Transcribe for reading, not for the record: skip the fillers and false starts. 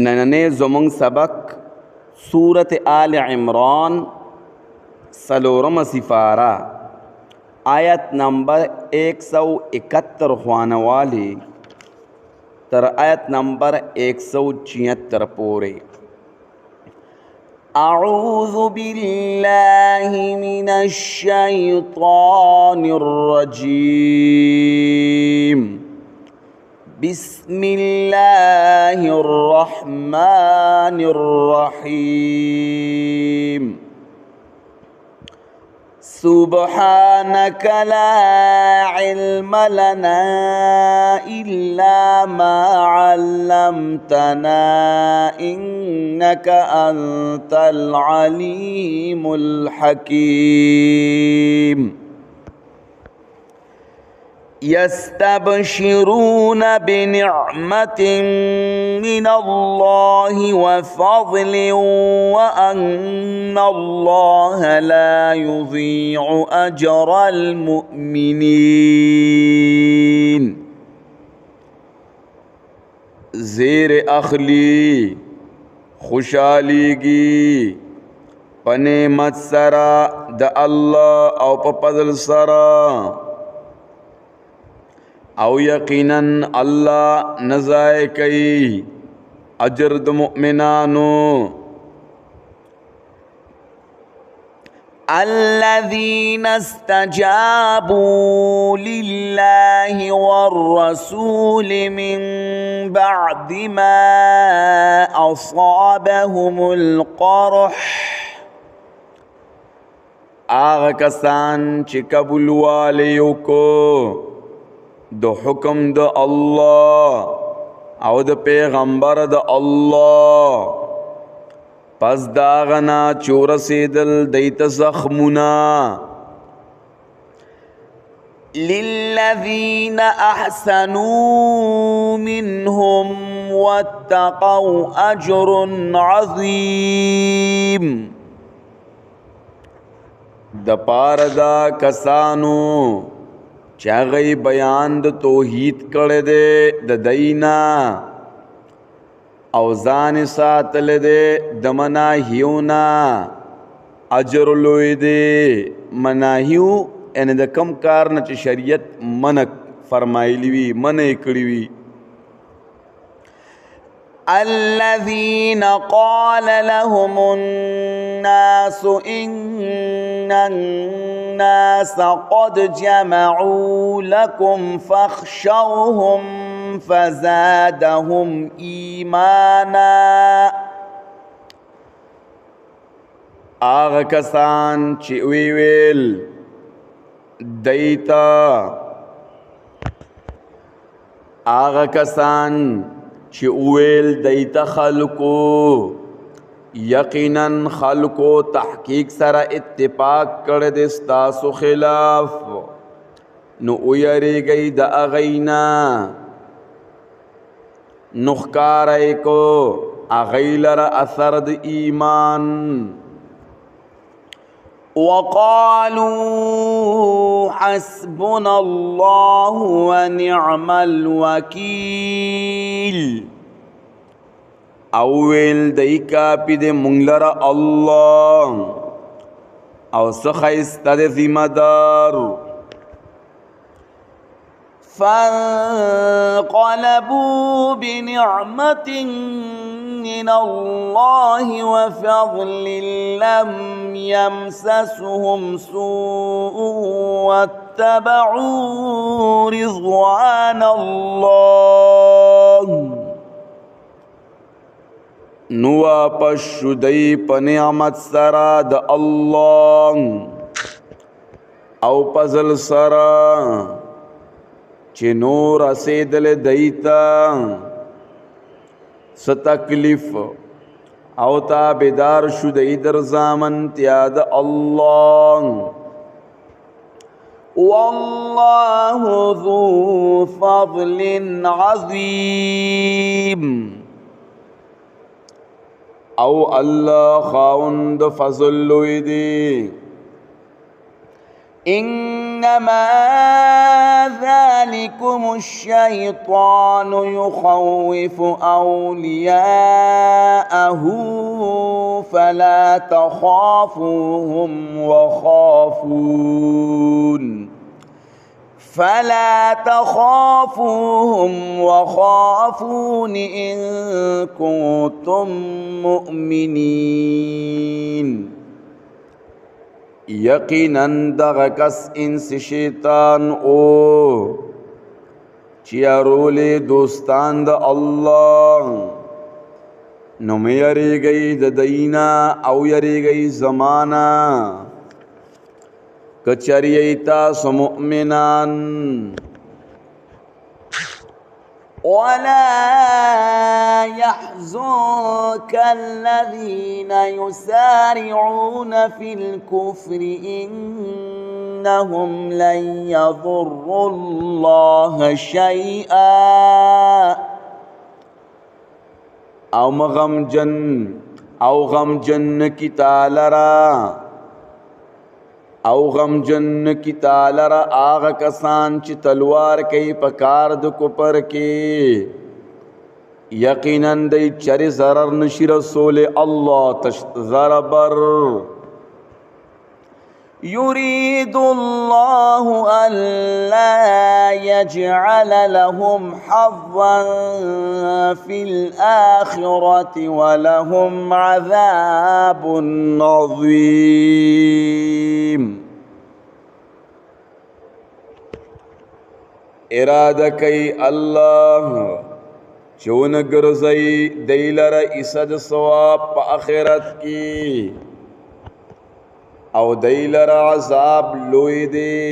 نننے زمنگ سبق سورت آل عمران سلورم سفارہ آیت نمبر 171 خوانوالی تر آیت نمبر 176 پورے. اعوذ باللہ من الشیطان الرجیم بسم اللہ الرحمن الرحیم سبحانك لا علم لنا إلا ما علمتنا إنك أنت العليم الحكيم يستبشرون بنعمة من الله وفضل وأن الله لا يضيع أجر المؤمنين. زیر اخلی خوشحالیگی پنعمت سرا د الله او په فضل سرا او یقینا الله نزای کوي اجر د مؤمنانو. الذين استجابوا لله والرسول من بعد ما أصابهم القرح آغا کسان چې قبول والیو کو د حکم د الله او د پیغمبر د الله پس داغنا چورسیدل دیت زخمنا. للذین احسنوا منهم واتقوا اجر عظیم. د پاره دا کسانو چاغی بیان د توحید کړه دے د دینا او ځان ساتل دے د مناهیونا اجر لوی دے. مناهیو ان د کم کار نه چې شریعت منع فرمایلی وی منع کړی وی. الذين قال لهم الناس إن الناس قد جمعوا لكم فاخشوهم فزادهم إيمانا. آغا کسان چې ویل دیتا آغا کسان چې اویل دیتا خلقو یقینا خلقو تحقیق سره اتفاق کړه د ستاسو خلاف نو ویریږئ د اغینا نخکارای کو اغیلر اثر د ایمان. وقالوا حسبنا الله ونعم الوكيل. اویل دای کاپی د مونږ الله او څخایسته د ذمہ دار. فانقلبوا بنعمة من الله وفضل لم يمسسهم سوء واتبعوا رضوان الله. نوا پشدی په نعمت سرا د الله او فضل سرا چې نور رسیدل دیتا ستکلیف او تابدار شدی در زامن تیاد الله. والله ذو فضل عظیم. او الله خاوند فضل لوی دی. ان إنما ذلكم الشيطان يخوف أولياءه فلا تخافوهم وخافون إن كنتم مؤمنين. یقیناً دغه کس انس شیطان او چې ارولې دوستان د الله نو مې یریږئ د دینا او یریږئ زمانہ کچری تاسو مؤمنان. ولا يحزنك الذين يسارعون في الكفر إنهم لن يضروا الله شيئا او غمجن کی تالرا آغا کسان چی تلوار کئی پکار د کپر کی یقیناً دی چر ضرر نشی رسول اللہ تشت ضربر. يريد الله ألا يجعل لهم حظا في الآخرة ولهم عذاب عظيم. اراده کوي الله چون ګرځي دیلر اسد ثواب په آخرت کې او دیلر عذاب لوی دی.